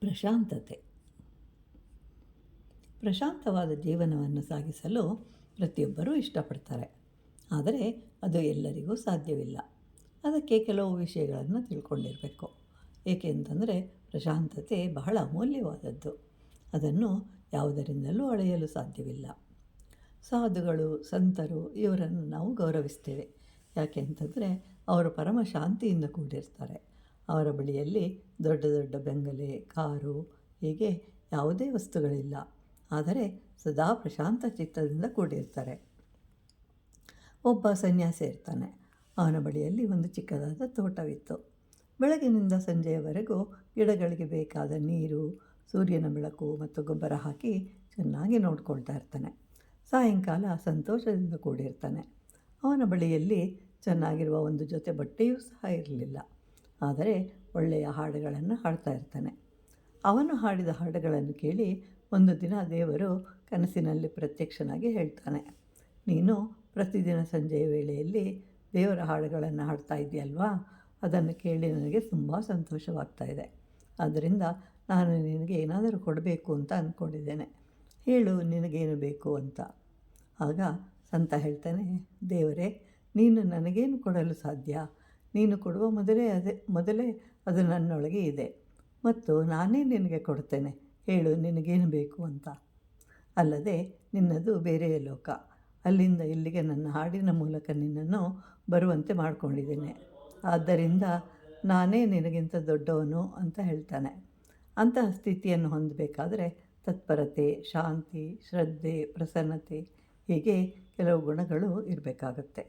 ಪ್ರಶಾಂತತೆ. ಪ್ರಶಾಂತವಾದ ಜೀವನವನ್ನು ಸಾಗಿಸಲು ಪ್ರತಿಯೊಬ್ಬರೂ ಇಷ್ಟಪಡ್ತಾರೆ. ಆದರೆ ಅದು ಎಲ್ಲರಿಗೂ ಸಾಧ್ಯವಿಲ್ಲ. ಅದಕ್ಕೆ ಕೆಲವು ವಿಷಯಗಳನ್ನು ತಿಳ್ಕೊಂಡಿರಬೇಕು. ಏಕೆ ಅಂತಂದರೆ ಪ್ರಶಾಂತತೆ ಬಹಳ ಅಮೂಲ್ಯವಾದದ್ದು. ಅದನ್ನು ಯಾವುದರಿಂದಲೂ ಅಳೆಯಲು ಸಾಧ್ಯವಿಲ್ಲ. ಸಾಧುಗಳು, ಸಂತರು ಇವರನ್ನು ನಾವು ಗೌರವಿಸ್ತೇವೆ. ಯಾಕೆ ಅಂತಂದರೆ ಅವರು ಪರಮ ಶಾಂತಿಯಿಂದ ಕೂಡಿರ್ತಾರೆ. ಅವರ ಬಳಿಯಲ್ಲಿ ದೊಡ್ಡ ದೊಡ್ಡ ಬೆಂಗಲೆ, ಕಾರು ಹೀಗೆ ಯಾವುದೇ ವಸ್ತುಗಳಿಲ್ಲ. ಆದರೆ ಸದಾ ಪ್ರಶಾಂತ ಚಿತ್ತದಿಂದ ಕೂಡಿರ್ತಾರೆ. ಒಬ್ಬ ಸನ್ಯಾಸಿ ಇರ್ತಾನೆ. ಅವನ ಬಳಿಯಲ್ಲಿ ಒಂದು ಚಿಕ್ಕದಾದ ತೋಟವಿತ್ತು. ಬೆಳಗಿನಿಂದ ಸಂಜೆಯವರೆಗೂ ಗಿಡಗಳಿಗೆ ಬೇಕಾದ ನೀರು, ಸೂರ್ಯನ ಬೆಳಕು ಮತ್ತು ಗೊಬ್ಬರ ಹಾಕಿ ಚೆನ್ನಾಗಿ ನೋಡ್ಕೊಳ್ತಾ ಇರ್ತಾನೆ. ಸಾಯಂಕಾಲ ಸಂತೋಷದಿಂದ ಕೂಡಿರ್ತಾನೆ. ಅವನ ಬಳಿಯಲ್ಲಿ ಚೆನ್ನಾಗಿರುವ ಒಂದು ಜೊತೆ ಬಟ್ಟೆಯೂ ಸಹ ಇರಲಿಲ್ಲ. ಆದರೆ ಒಳ್ಳೆಯ ಹಾಡುಗಳನ್ನು ಹಾಡ್ತಾ ಇರ್ತಾನೆ. ಅವನು ಹಾಡಿದ ಹಾಡುಗಳನ್ನು ಕೇಳಿ ಒಂದು ದಿನ ದೇವರು ಕನಸಿನಲ್ಲಿ ಪ್ರತ್ಯಕ್ಷನಾಗಿ ಹೇಳ್ತಾನೆ, ನೀನು ಪ್ರತಿದಿನ ಸಂಜೆಯ ವೇಳೆಯಲ್ಲಿ ದೇವರ ಹಾಡುಗಳನ್ನು ಹಾಡ್ತಾ ಇದೆಯಲ್ವಾ, ಅದನ್ನು ಕೇಳಿ ನನಗೆ ತುಂಬ ಸಂತೋಷವಾಗ್ತಾ ಇದೆ. ಆದ್ದರಿಂದ ನಾನು ನಿನಗೆ ಏನಾದರೂ ಕೊಡಬೇಕು ಅಂತ ಅಂದ್ಕೊಂಡಿದ್ದೇನೆ. ಹೇಳು ನಿನಗೇನು ಬೇಕು ಅಂತ. ಆಗ ಸಂತ ಹೇಳ್ತಾನೆ, ದೇವರೇ, ನೀನು ನನಗೇನು ಕೊಡಲು ಸಾಧ್ಯ? ನೀನು ಕೊಡುವ ಮೊದಲೇ ಅದು ನನ್ನೊಳಗೆ ಇದೆ ಮತ್ತು ನಾನೇ ನಿನಗೆ ಕೊಡ್ತೇನೆ. ಹೇಳು ನಿನಗೇನು ಬೇಕು ಅಂತ. ಅಲ್ಲದೆ ನಿನ್ನದು ಬೇರೆಯ ಲೋಕ. ಅಲ್ಲಿಂದ ಇಲ್ಲಿಗೆ ನನ್ನ ಹಾಡಿನ ಮೂಲಕ ನಿನ್ನನ್ನು ಬರುವಂತೆ ಮಾಡಿಕೊಂಡಿದ್ದೇನೆ. ಆದ್ದರಿಂದ ನಾನೇ ನಿನಗಿಂತ ದೊಡ್ಡವನು ಅಂತ ಹೇಳ್ತಾನೆ. ಅಂತಹ ಸ್ಥಿತಿಯನ್ನು ಹೊಂದಬೇಕಾದರೆ ತತ್ಪರತೆ, ಶಾಂತಿ, ಶ್ರದ್ಧೆ, ಪ್ರಸನ್ನತೆ ಹೀಗೆ ಕೆಲವು ಗುಣಗಳು ಇರಬೇಕಾಗತ್ತೆ.